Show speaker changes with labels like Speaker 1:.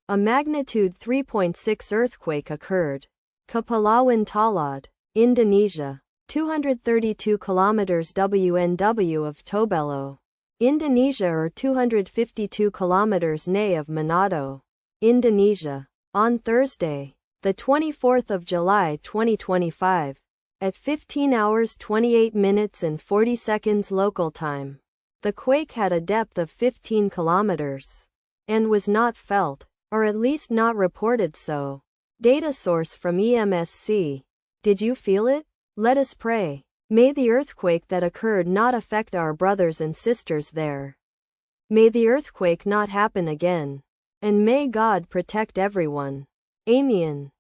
Speaker 1: A magnitude 3.6 earthquake occurred. Kepulauan Talaud, Indonesia. 232 kilometers WNW of Tobelo, Indonesia, or 252 kilometers NE of Manado, Indonesia. On Thursday, the 24th of July 2025, at 15 hours 28 minutes and 40 seconds local time, the quake had a depth of 15 kilometers and was not felt, or at least not reported so. Data source from EMSC. Did you feel it? Let us pray. May the earthquake that occurred not affect our brothers and sisters there. May the earthquake not happen again. And may God protect everyone. Amen.